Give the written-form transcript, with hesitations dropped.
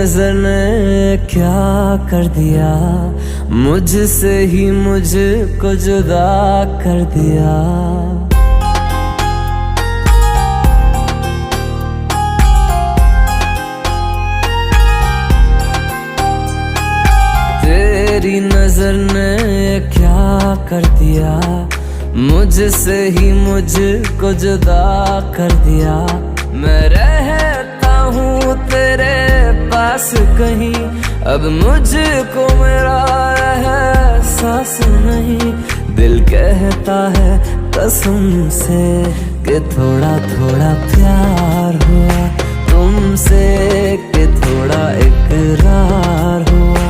नजर ने क्या कर दिया, मुझसे ही मुझको जुदा कर दिया। तेरी नजर ने क्या कर दिया, मुझसे ही मुझको जुदा कर दिया। मैं रहता हूँ तेरे पास कहीं, अब मुझको मेरा एहसास नहीं। दिल कहता है कसम से कि थोड़ा थोड़ा प्यार हुआ तुमसे, कि थोड़ा इकरार हुआ